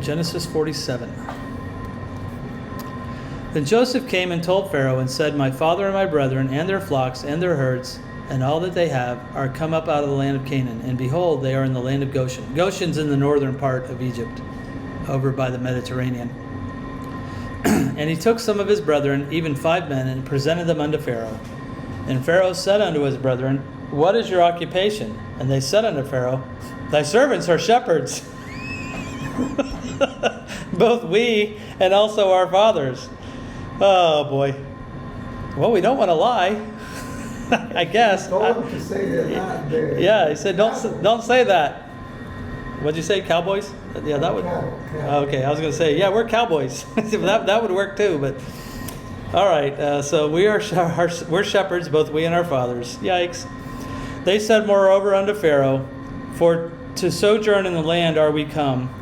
Genesis 47. Then Joseph came and told Pharaoh and said, My father and my brethren and their flocks and their herds and all that they have are come up out of the land of Canaan. And behold, they are in the land of Goshen. Goshen's in the northern part of Egypt, over by the Mediterranean. And he took some of his brethren, even 5 men, and presented them unto Pharaoh. And Pharaoh said unto his brethren, What is your occupation? And they said unto Pharaoh, Thy servants are shepherds, both we and also our fathers. Oh boy. Well, we don't want to lie, I guess. Told them to say they're not there. Yeah, he said, don't say that. What'd you say, cowboys? Yeah, that would. Cattle. Okay, I was going to say, yeah, we're cowboys. that would work too, but. All right, so we're shepherds, both we and our fathers. Yikes. They said, moreover, unto Pharaoh, For to sojourn in the land are we come,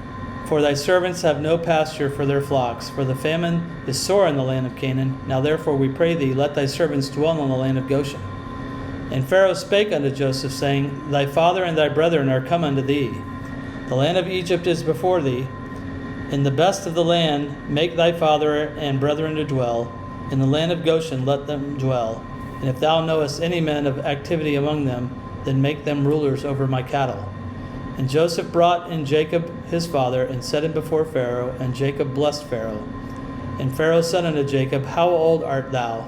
for thy servants have no pasture for their flocks, for the famine is sore in the land of Canaan. Now therefore we pray thee, let thy servants dwell in the land of Goshen. And Pharaoh spake unto Joseph, saying, Thy father and thy brethren are come unto thee. The land of Egypt is before thee. In the best of the land make thy father and brethren to dwell. In the land of Goshen let them dwell. And if thou knowest any men of activity among them, then make them rulers over my cattle. And Joseph brought in Jacob his father, and set him before Pharaoh, and Jacob blessed Pharaoh. And Pharaoh said unto Jacob, How old art thou?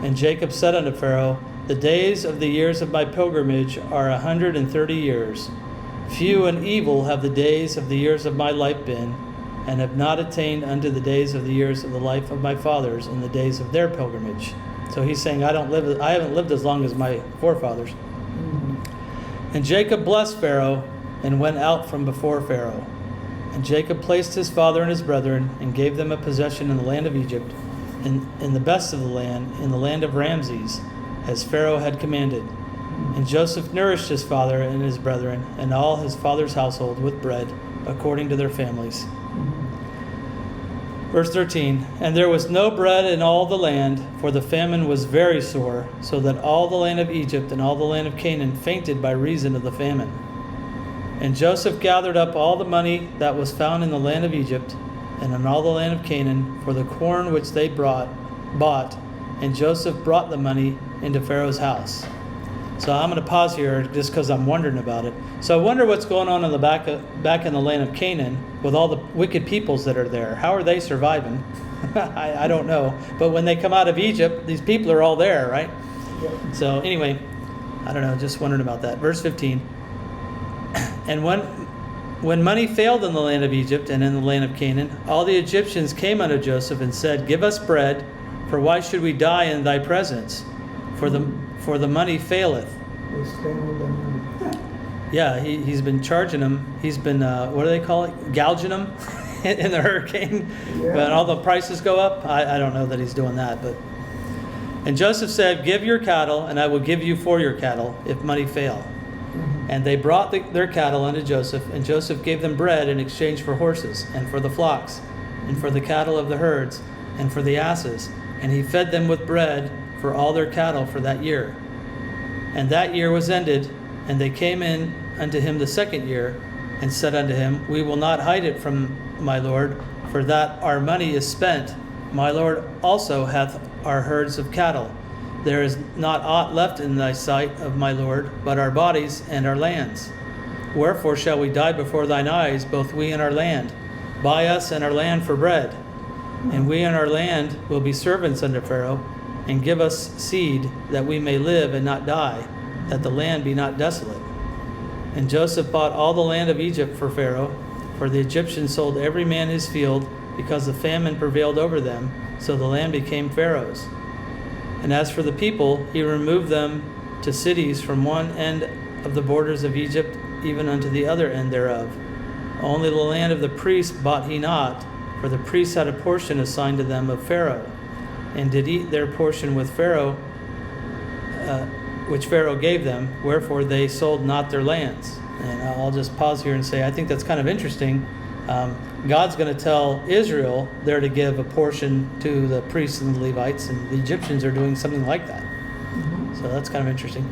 And Jacob said unto Pharaoh, The days of the years of my pilgrimage are 130 years. Few and evil have the days of the years of my life been, and have not attained unto the days of the years of the life of my fathers in the days of their pilgrimage. So he's saying, I haven't lived as long as my forefathers. Mm-hmm. And Jacob blessed Pharaoh, and went out from before Pharaoh. And Jacob placed his father and his brethren, and gave them a possession in the land of Egypt, in the best of the land, in the land of Ramses, as Pharaoh had commanded. And Joseph nourished his father and his brethren, and all his father's household with bread, according to their families. Verse 13, And there was no bread in all the land, for the famine was very sore, so that all the land of Egypt and all the land of Canaan fainted by reason of the famine. And Joseph gathered up all the money that was found in the land of Egypt, and in all the land of Canaan, for the corn which they bought, and Joseph brought the money into Pharaoh's house. So I'm going to pause here just because I'm wondering about it. So I wonder what's going on in the back in the land of Canaan with all the wicked peoples that are there. How are they surviving? I don't know. But when they come out of Egypt, these people are all there, right? Yeah. So anyway, I don't know, just wondering about that. Verse 15. And when money failed in the land of Egypt and in the land of Canaan, all the Egyptians came unto Joseph and said, Give us bread, for why should we die in thy presence? For the money faileth. They stand with them. Yeah, he's been charging them. He's been, what do they call it? Gouging them in the hurricane. Yeah. When all the prices go up. I don't know that he's doing that. But And Joseph said, Give your cattle, and I will give you for your cattle, if money fail. Mm-hmm. And they brought their cattle unto Joseph, and Joseph gave them bread in exchange for horses, and for the flocks, and for the cattle of the herds, and for the asses. And he fed them with bread for all their cattle for that year. And that year was ended, and they came in unto him the second year, and said unto him, We will not hide it from my lord, for that our money is spent. My lord also hath our herds of cattle. There is not aught left in thy sight of my lord, but our bodies and our lands. Wherefore shall we die before thine eyes, both we and our land? Buy us and our land for bread. And we and our land will be servants unto Pharaoh, and give us seed, that we may live and not die, that the land be not desolate. And Joseph bought all the land of Egypt for Pharaoh, for the Egyptians sold every man his field, because the famine prevailed over them, so the land became Pharaoh's. And as for the people, he removed them to cities from one end of the borders of Egypt, even unto the other end thereof. Only the land of the priests bought he not, for the priests had a portion assigned to them of Pharaoh, and did eat their portion with Pharaoh, which Pharaoh gave them, wherefore they sold not their lands. And I'll just pause here and say, I think that's kind of interesting. God's going to tell Israel they're to give a portion to the priests and the Levites, and the Egyptians are doing something like that. Mm-hmm. So that's kind of interesting.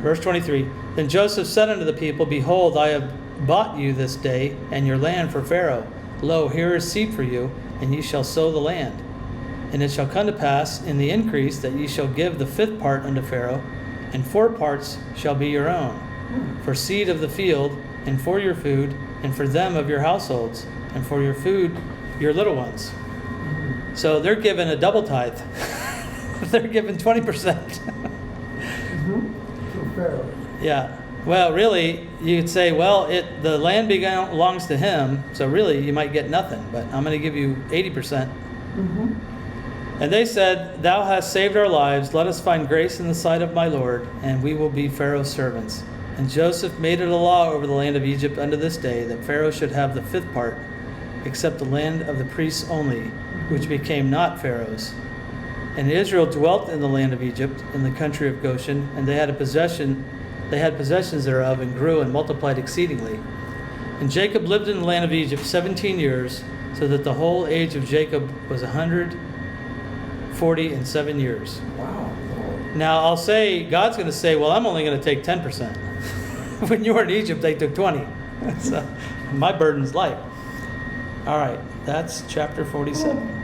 Verse 23, Then Joseph said unto the people, Behold, I have bought you this day and your land for Pharaoh. Lo, here is seed for you, and ye shall sow the land. And it shall come to pass in the increase that ye shall give the 5th part unto Pharaoh, and 4 parts shall be your own, for seed of the field, and for your food, and for them of your households, and for your food, your little ones. So they're given a double tithe. They're given 20%. To Pharaoh. Yeah. Well, really, you could say, well, the land belongs to him, so really you might get nothing, but I'm going to give you 80%. And they said, Thou hast saved our lives. Let us find grace in the sight of my Lord, and we will be Pharaoh's servants. And Joseph made it a law over the land of Egypt unto this day, that Pharaoh should have the 5th part, except the land of the priests only, which became not Pharaoh's. And Israel dwelt in the land of Egypt, in the country of Goshen, and they had possessions thereof, and grew and multiplied exceedingly. And Jacob lived in the land of Egypt 17 years, so that the whole age of Jacob was 147 years. Wow. Now I'll say, God's going to say, well, I'm only going to take 10%. When you were in Egypt, they took 20. So my burden's light. All right, that's chapter 47.